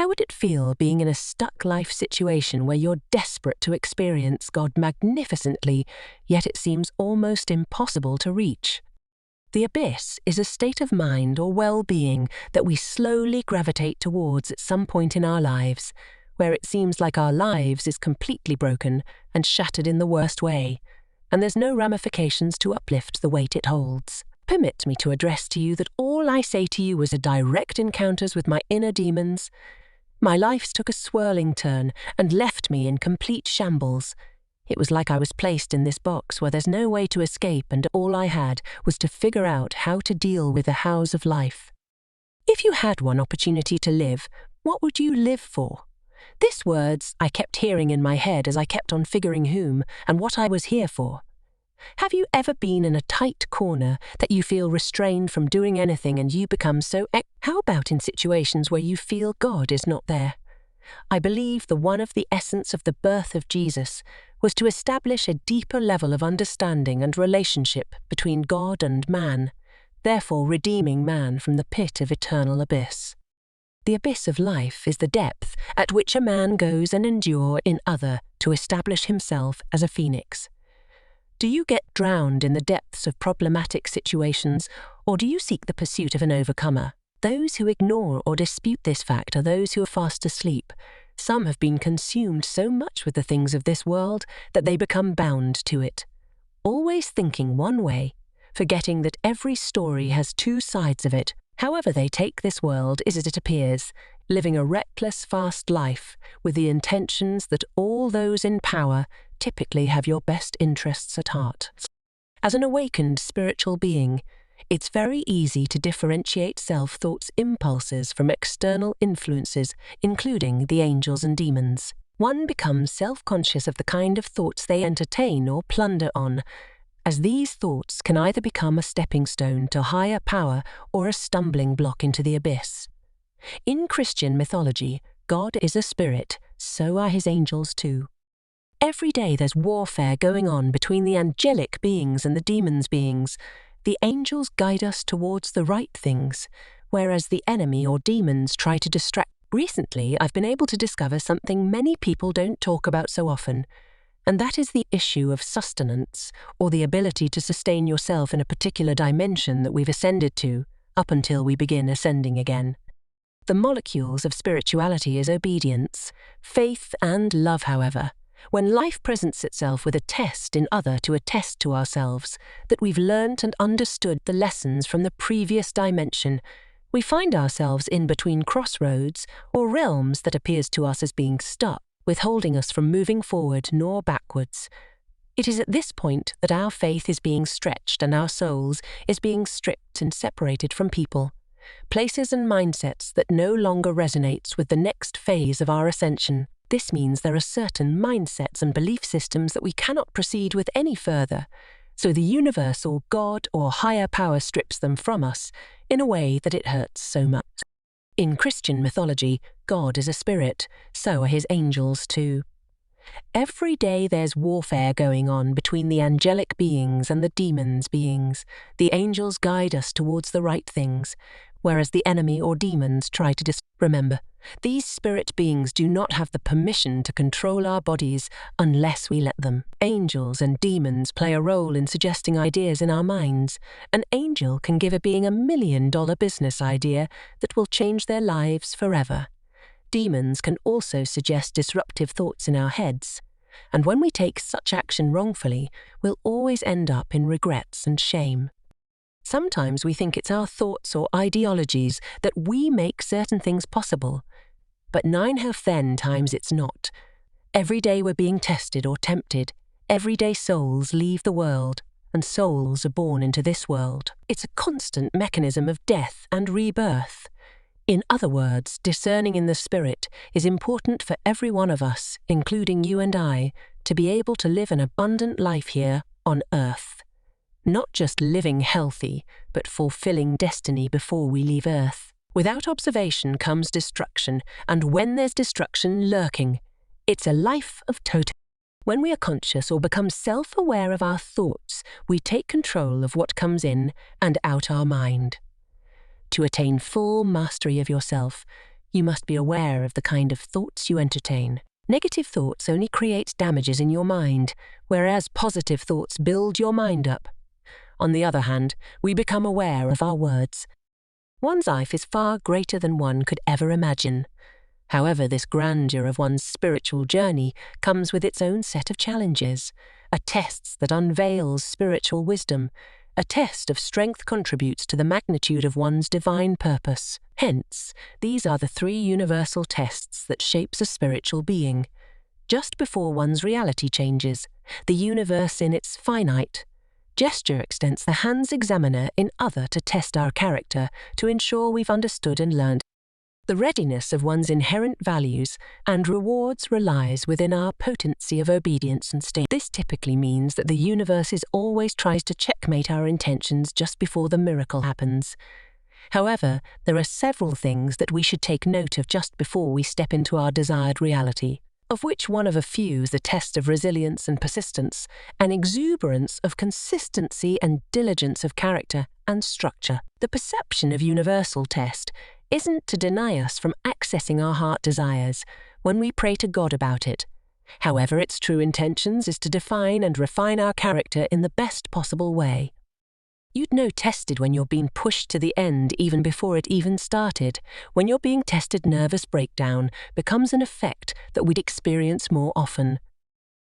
How would it feel being in a stuck life situation where you're desperate to experience God magnificently, yet it seems almost impossible to reach? The abyss is a state of mind or well-being that we slowly gravitate towards at some point in our lives, where it seems like our lives is completely broken and shattered in the worst way, and there's no ramifications to uplift the weight it holds. Permit me to address to you that all I say to you was a direct encounters with my inner demons. My life took a swirling turn and left me in complete shambles. It was like I was placed in this box where there's no way to escape, and all I had was to figure out how to deal with the hows of life. If you had one opportunity to live, what would you live for? These words I kept hearing in my head as I kept on figuring whom and what I was here for. Have you ever been in a tight corner that you feel restrained from doing anything and you become so... How about in situations where you feel God is not there? I believe one of the essence of the birth of Jesus was to establish a deeper level of understanding and relationship between God and man, therefore redeeming man from the pit of eternal abyss. The abyss of life is the depth at which a man goes and endure in other to establish himself as a phoenix. Do you get drowned in the depths of problematic situations, or do you seek the pursuit of an overcomer? Those who ignore or dispute this fact are those who are fast asleep. Some have been consumed so much with the things of this world that they become bound to it, always thinking one way, forgetting that every story has two sides of it. However they take this world is as it appears, living a reckless, fast life with the intentions that all those in power typically have your best interests at heart. As an awakened spiritual being, it's very easy to differentiate self-thought's impulses from external influences, including the angels and demons. One becomes self-conscious of the kind of thoughts they entertain or plunder on, as these thoughts can either become a stepping stone to higher power or a stumbling block into the abyss. In Christian mythology, God is a spirit, so are his angels too. Every day there's warfare going on between the angelic beings and the demons' beings. The angels guide us towards the right things, whereas the enemy or demons try to distract. Recently, I've been able to discover something many people don't talk about so often, and that is the issue of sustenance, or the ability to sustain yourself in a particular dimension that we've ascended to, up until we begin ascending again. The molecules of spirituality is obedience, faith, and love, however. When life presents itself with a test in other to attest to ourselves that we've learnt and understood the lessons from the previous dimension, we find ourselves in between crossroads or realms that appears to us as being stuck, withholding us from moving forward nor backwards. It is at this point that our faith is being stretched and our souls is being stripped and separated from people, places and mindsets that no longer resonates with the next phase of our ascension. This means there are certain mindsets and belief systems that we cannot proceed with any further, so the universe or God or higher power strips them from us in a way that it hurts so much. In Christian mythology, God is a spirit, so are his angels too. Every day there's warfare going on between the angelic beings and the demons' beings. The angels guide us towards the right things, whereas the enemy or demons try to Remember, these spirit beings do not have the permission to control our bodies unless we let them. Angels and demons play a role in suggesting ideas in our minds. An angel can give a being $1 million business idea that will change their lives forever. Demons can also suggest disruptive thoughts in our heads, and when we take such action wrongfully, we'll always end up in regrets and shame. Sometimes we think it's our thoughts or ideologies that we make certain things possible, but 9 out of 10 times it's not. Every day we're being tested or tempted. Every day souls leave the world, and souls are born into this world. It's a constant mechanism of death and rebirth. In other words, discerning in the spirit is important for every one of us, including you and I, to be able to live an abundant life here on earth. Not just living healthy, but fulfilling destiny before we leave Earth. Without observation comes destruction, and when there's destruction lurking, it's a life of total. When we are conscious or become self-aware of our thoughts, we take control of what comes in and out our mind. To attain full mastery of yourself, You must be aware of the kind of thoughts you entertain. Negative thoughts only create damages in your mind, whereas positive thoughts build your mind up. On the other hand, we become aware of our words. One's life is far greater than one could ever imagine. However, this grandeur of one's spiritual journey comes with its own set of challenges, a test that unveils spiritual wisdom. A test of strength contributes to the magnitude of one's divine purpose. Hence, these are the three universal tests that shapes a spiritual being. Just before one's reality changes, the universe in its finite gesture extends the hand's examiner in other to test our character, to ensure we've understood and learned. The readiness of one's inherent values and rewards relies within our potency of obedience and state. This typically means that the universe always tries to checkmate our intentions just before the miracle happens. However, there are several things that we should take note of just before we step into our desired reality, of which one of a few is the test of resilience and persistence, an exuberance of consistency and diligence of character and structure. The perception of universal test isn't to deny us from accessing our heart desires when we pray to God about it. However, its true intentions is to define and refine our character in the best possible way. You'd know tested when you're being pushed to the end even before it even started. When you're being tested, nervous breakdown becomes an effect that we'd experience more often.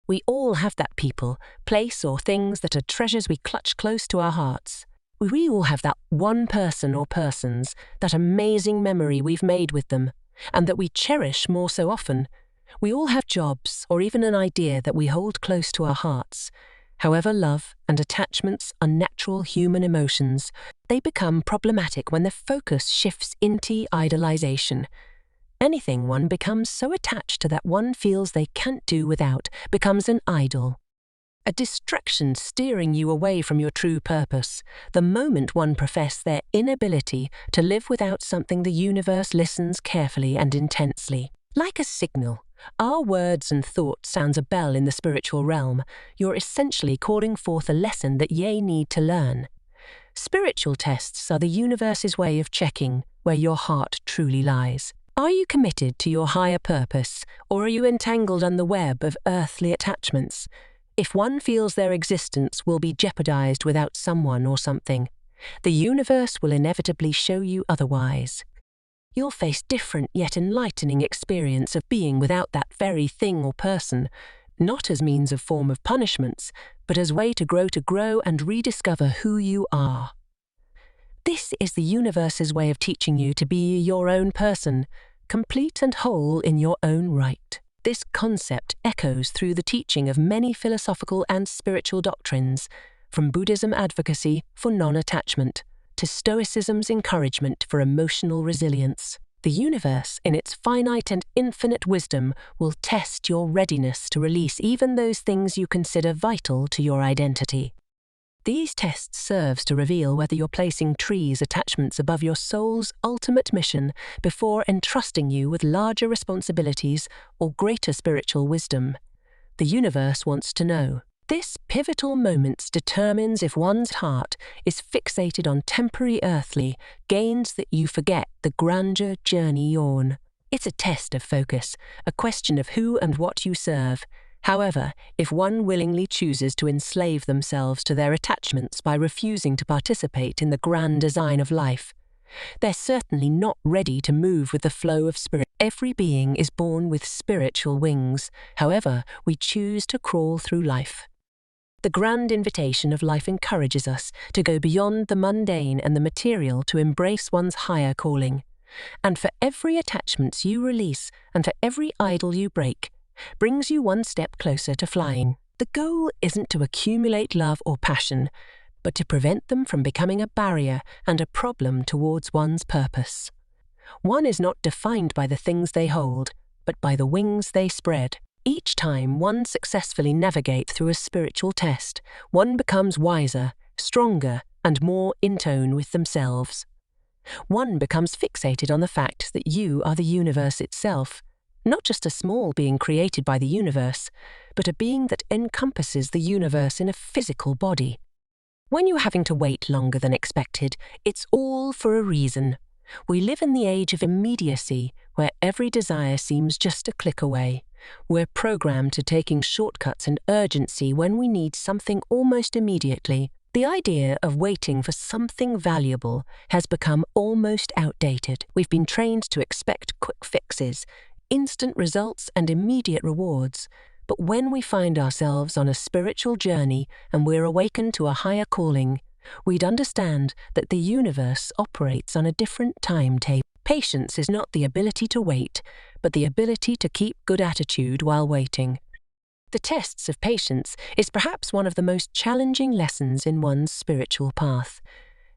We all have that people, place or things that are treasures we clutch close to our hearts. We all have that one person or persons, that amazing memory we've made with them, and that we cherish more so often. We all have jobs or even an idea that we hold close to our hearts. However, love and attachments are natural human emotions. They become problematic when the focus shifts into idolization. Anything one becomes so attached to that one feels they can't do without becomes an idol. A distraction steering you away from your true purpose. The moment one professes their inability to live without something, the universe listens carefully and intensely. Like a signal, our words and thoughts sounds a bell in the spiritual realm. You're essentially calling forth a lesson that ye need to learn. Spiritual tests are the universe's way of checking where your heart truly lies. Are you committed to your higher purpose, or are you entangled on the web of earthly attachments? If one feels their existence will be jeopardized without someone or something, the universe will inevitably show you otherwise. You'll face different yet enlightening experience of being without that very thing or person, not as means of form of punishments, but as way to grow and rediscover who you are. This is the universe's way of teaching you to be your own person, complete and whole in your own right. This concept echoes through the teaching of many philosophical and spiritual doctrines, from Buddhism advocacy for non-attachment to Stoicism's encouragement for emotional resilience. The universe, in its finite and infinite wisdom, will test your readiness to release even those things you consider vital to your identity. These tests serve to reveal whether you're placing trees attachments above your soul's ultimate mission before entrusting you with larger responsibilities or greater spiritual wisdom. The universe wants to know. This pivotal moment determines if one's heart is fixated on temporary earthly gains that you forget the grandeur journey you're on. It's a test of focus, a question of who and what you serve. However, if one willingly chooses to enslave themselves to their attachments by refusing to participate in the grand design of life, they're certainly not ready to move with the flow of spirit. Every being is born with spiritual wings. However, we choose to crawl through life. The grand invitation of life encourages us to go beyond the mundane and the material to embrace one's higher calling. And for every attachment you release and for every idol you break, brings you one step closer to flying. The goal isn't to accumulate love or passion, but to prevent them from becoming a barrier and a problem towards one's purpose. One is not defined by the things they hold, but by the wings they spread. Each time one successfully navigates through a spiritual test, one becomes wiser, stronger, and more in tone with themselves. One becomes fixated on the fact that you are the universe itself, not just a small being created by the universe, but a being that encompasses the universe in a physical body. When you're having to wait longer than expected, it's all for a reason. We live in the age of immediacy, where every desire seems just a click away. We're programmed to taking shortcuts and urgency when we need something almost immediately. The idea of waiting for something valuable has become almost outdated. We've been trained to expect quick fixes, instant results, and immediate rewards. But when we find ourselves on a spiritual journey and we're awakened to a higher calling, we'd understand that the universe operates on a different timetable. Patience is not the ability to wait, but the ability to keep good attitude while waiting. The tests of patience is perhaps one of the most challenging lessons in one's spiritual path,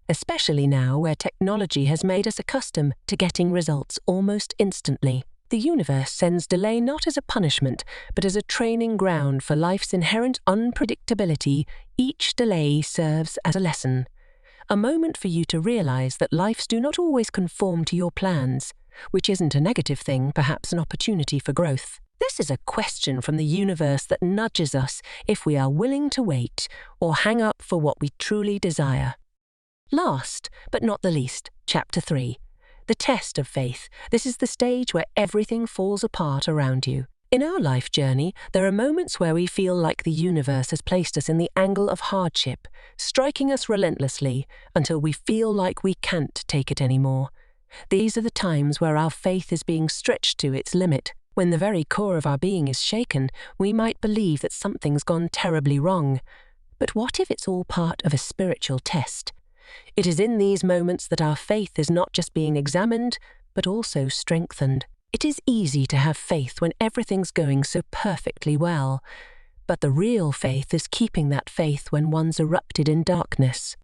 especially now where technology has made us accustomed to getting results almost instantly. The universe sends delay not as a punishment, but as a training ground for life's inherent unpredictability. Each delay serves as a lesson, a moment for you to realize that lives do not always conform to your plans, which isn't a negative thing, perhaps an opportunity for growth. This is a question from the universe that nudges us if we are willing to wait or hang up for what we truly desire. Last, but not the least, Chapter 3. The test of faith. This is the stage where everything falls apart around you. In our life journey, there are moments where we feel like the universe has placed us in the angle of hardship, striking us relentlessly until we feel like we can't take it anymore. These are the times where our faith is being stretched to its limit. When the very core of our being is shaken, we might believe that something's gone terribly wrong. But what if it's all part of a spiritual test? It is in these moments that our faith is not just being examined, but also strengthened. It is easy to have faith when everything's going so perfectly well, but the real faith is keeping that faith when one's erupted in darkness.